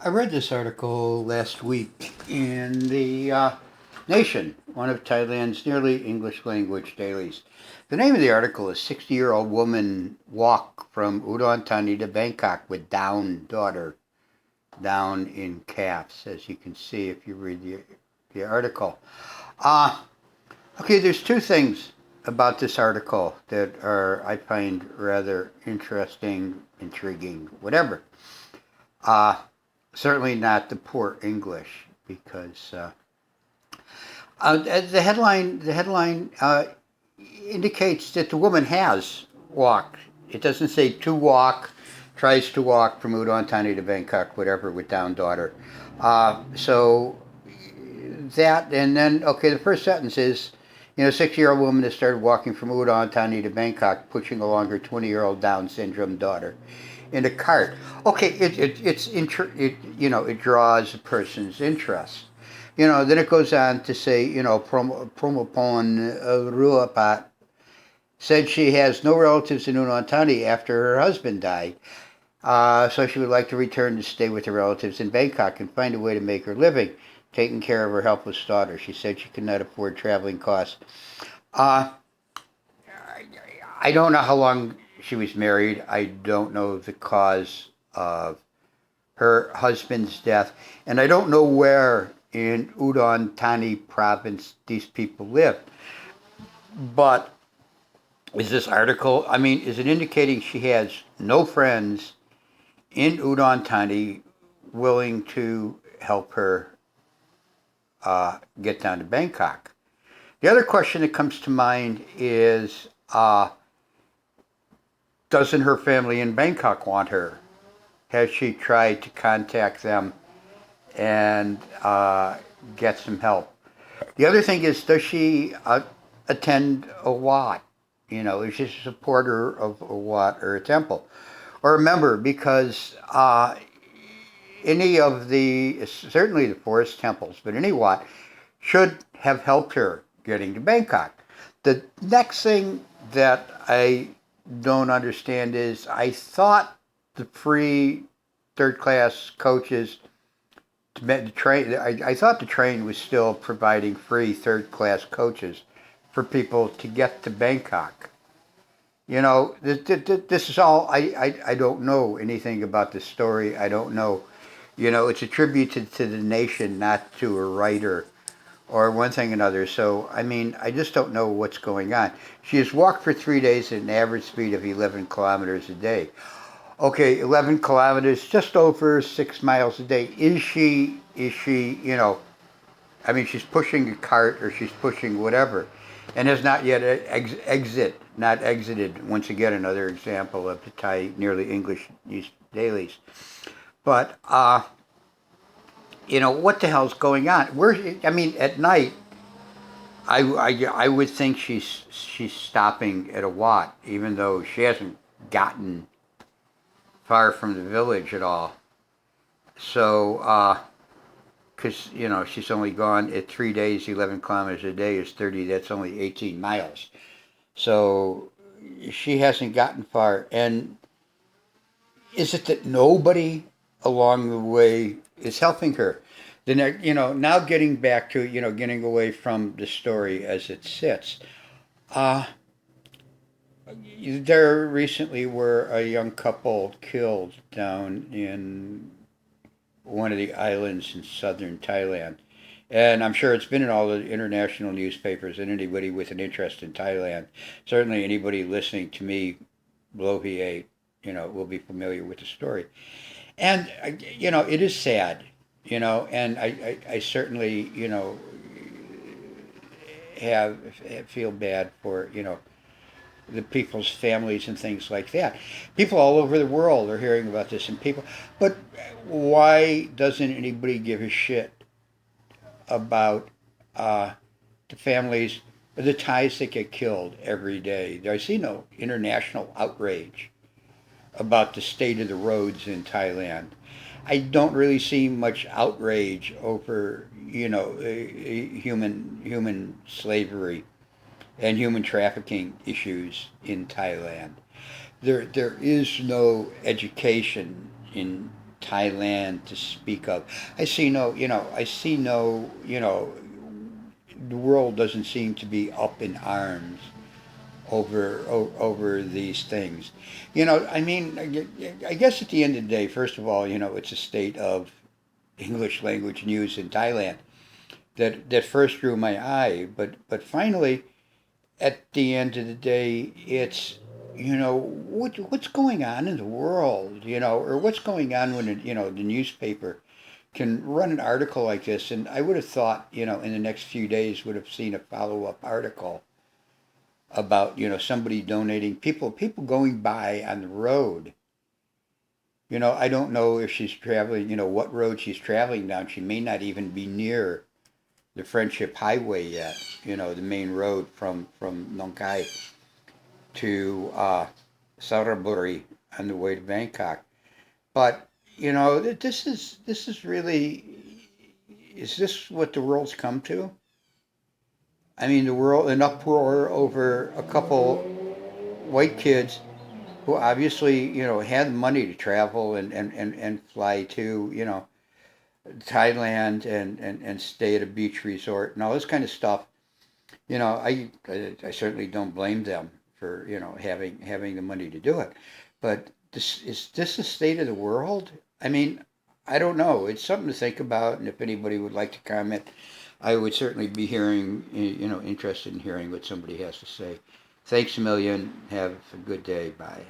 I read this article last week in the Nation, one of Thailand's nearly English language dailies. The name of the article is 60-year-old woman walk from Udon Thani to Bangkok with down daughter, down in caps, as you can see if you read the article. Uh, okay, there's two things about this article that I find rather interesting, intriguing, whatever. Uh, Certainly not the poor English, because the headline indicates that the woman has walked. It doesn't say to walk, tries to walk from Udon Thani to Bangkok, whatever, with down daughter. So that, and then, okay, the first sentence is, 60-year-old woman has started walking from Udon Thani to Bangkok, pushing along her 20-year-old Down syndrome daughter in a cart. Okay, it draws a person's interest. Then it goes on to say, Promopon Ruapat said she has no relatives in Udon Thani after her husband died. So she would like to return to stay with her relatives in Bangkok and find a way to make her living, taking care of her helpless daughter. She said she could not afford traveling costs. Uh, I don't know how long she was married. I don't know the cause of her husband's death. And I don't know where in Udon Thani province these people live. But is this article, is it indicating she has no friends in Udon Thani willing to help her get down to Bangkok? The other question that comes to mind is, doesn't her family in Bangkok want her? Has she tried to contact them and get some help? The other thing is, does she attend a wat? Is she a supporter of a wat or a temple? Or a member? Because any of certainly the forest temples, but any wat should have helped her getting to Bangkok. The next thing that I don't understand is, I thought the free third class coaches to train, I thought the train was still providing free third class coaches for people to get to Bangkok. This is all, I don't know anything about this story. I don't know. It's attributed to the Nation, not to a writer or one thing or another. So, I just don't know what's going on. She has walked for 3 days at an average speed of 11 kilometers a day. Okay, 11 kilometers, just over 6 miles a day. Is she, she's pushing a cart or she's pushing whatever, and has not yet not exited. Once again, another example of the Thai nearly English news dailies. But, what the hell's going on? At night, I would think she's stopping at a wat, even though she hasn't gotten far from the village at all. So, because she's only gone at 3 days, 11 kilometers a day is 30. That's only 18 miles. So she hasn't gotten far. And is it that nobody along the way is helping her? Then, now getting back to, getting away from the story as it sits. There recently were a young couple killed down in one of the islands in southern Thailand. And I'm sure it's been in all the international newspapers, and anybody with an interest in Thailand, certainly anybody listening to me, Bloviate, will be familiar with the story. And, it is sad, and I certainly, feel bad for, the people's families and things like that. People all over the world are hearing about this, but why doesn't anybody give a shit about the families, the Thais that get killed every day? I see no international outrage about the state of the roads in Thailand. I don't really see much outrage over, human slavery and human trafficking issues in Thailand. There is no education in Thailand to speak of. I see no, I see no, the world doesn't seem to be up in arms over these things. I mean, I guess at the end of the day, first of all, it's a state of English language news in Thailand that first drew my eye, but finally, at the end of the day, it's what's going on in the world, or what's going on when the newspaper can run an article like this, and I would have thought, in the next few days would have seen a follow up article about somebody donating, people going by on the road. I don't know if she's traveling, what road she's traveling down. She may not even be near the Friendship Highway yet, the main road from Nong Khai to Saraburi on the way to Bangkok. But this is really, is this what the world's come to? I mean, the world, an uproar over a couple white kids who obviously had money to travel and fly to Thailand and stay at a beach resort and all this kind of stuff. I certainly don't blame them for having the money to do it, but is this the state of the world? I mean, I don't know. It's something to think about, and if anybody would like to comment, I would certainly be interested in hearing what somebody has to say. Thanks a million. Have a good day. Bye.